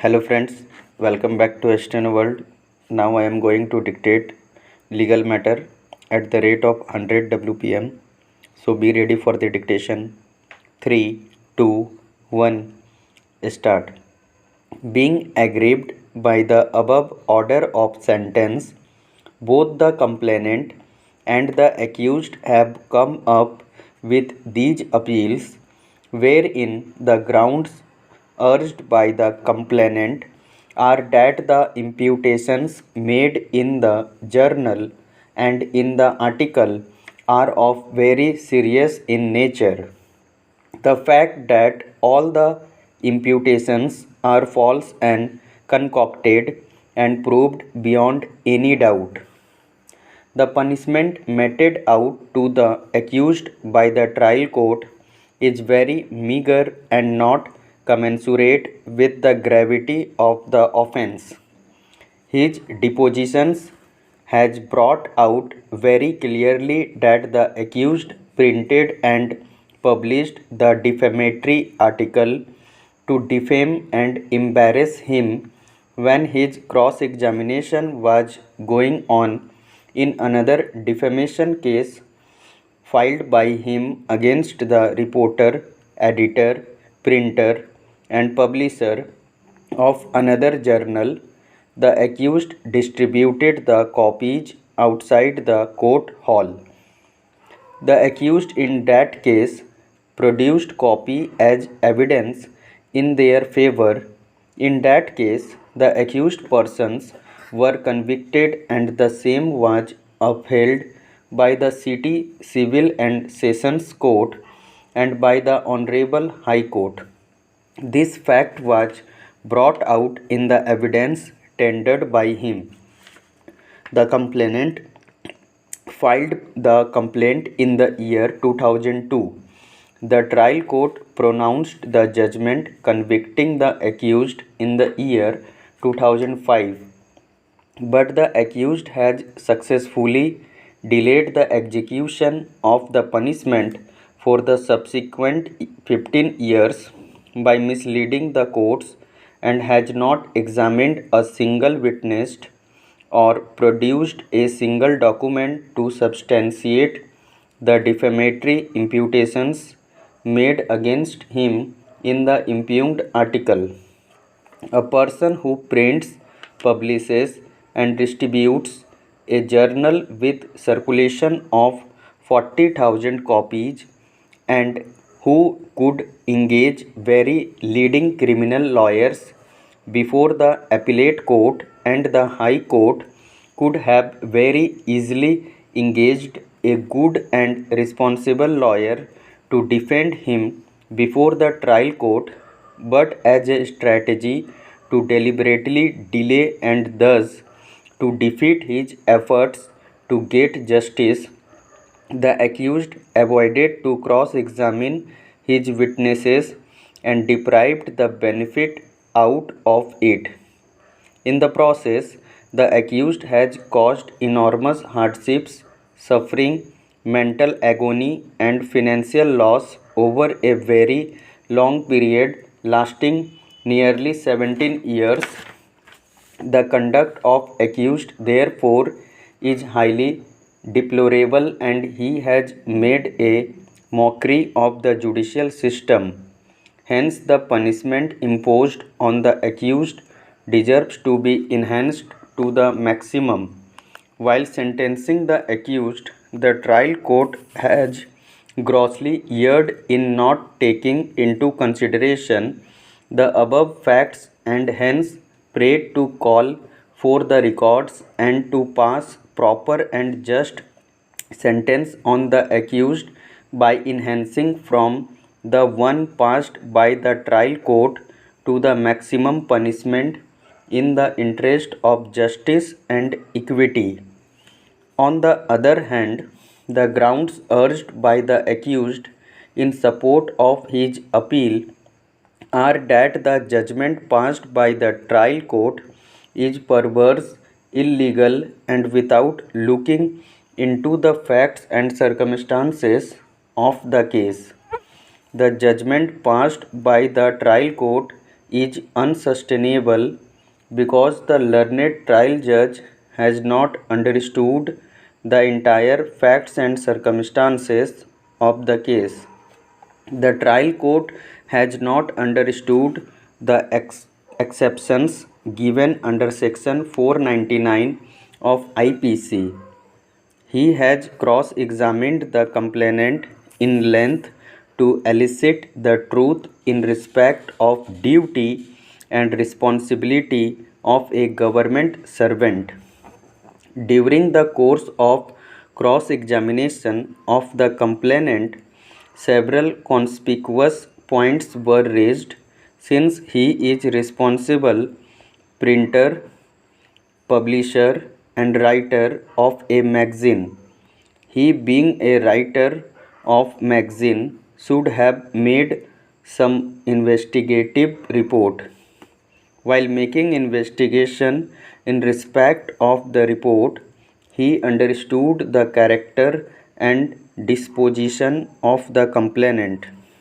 Hello friends, welcome back to Steno World. Now I am going to dictate legal matter at the rate of 100 WPM. So be ready for the dictation. 3, 2, 1, start. Being aggrieved by the above order of sentence, both the complainant and the accused have come up with these appeals, wherein the grounds urged by the complainant are that the imputations made in the journal and in the article are of very serious in nature. The fact that all the imputations are false and concocted and proved beyond any doubt. The punishment meted out to the accused by the trial court is very meagre and not commensurate with the gravity of the offence. His depositions has brought out very clearly that the accused printed and published the defamatory article to defame and embarrass him when his cross-examination was going on in another defamation case filed by him against the reporter, editor, printer, and publisher of another journal. The accused distributed the copies outside the court hall. The accused in that case produced copy as evidence in their favor. In that case, the accused persons were convicted and the same was upheld by the City Civil and Sessions Court and by the Honorable High Court. This fact was brought out in the evidence tendered by him. The complainant filed the complaint in the year 2002. The trial court pronounced the judgment convicting the accused in the year 2005, but the accused has successfully delayed the execution of the punishment for the subsequent 15 years by misleading the courts and has not examined a single witness or produced a single document to substantiate the defamatory imputations made against him in the impugned article. A person who prints, publishes, and distributes a journal with circulation of 40,000 copies and who could engage very leading criminal lawyers before the appellate court and the high court could have very easily engaged a good and responsible lawyer to defend him before the trial court, but as a strategy to deliberately delay and thus to defeat his efforts to get justice, the accused avoided to cross-examine his witnesses and deprived the benefit out of it. In the process, the accused has caused enormous hardships, suffering, mental agony, and financial loss over a very long period lasting nearly 17 years. The conduct of accused therefore is highly deplorable and he has made a mockery of the judicial system. Hence, the punishment imposed on the accused deserves to be enhanced to the maximum. While sentencing the accused, the trial court has grossly erred in not taking into consideration the above facts and hence prayed to call for the records and to pass proper and just sentence on the accused by enhancing from the one passed by the trial court to the maximum punishment in the interest of justice and equity. On the other hand, the grounds urged by the accused in support of his appeal are that the judgment passed by the trial court is perverse, illegal, and without looking into the facts and circumstances of the case. The judgment passed by the trial court is unsustainable because the learned trial judge has not understood the entire facts and circumstances of the case. The trial court has not understood the exceptions given under Section 499 of IPC. He has cross-examined the complainant in length to elicit the truth in respect of duty and responsibility of a government servant. During the course of cross-examination of the complainant, several conspicuous points were raised since he is responsible printer, publisher and writer of a magazine. He, being a writer of magazine, should have made some investigative report. While making investigation in respect of the report, he understood the character and disposition of the complainant.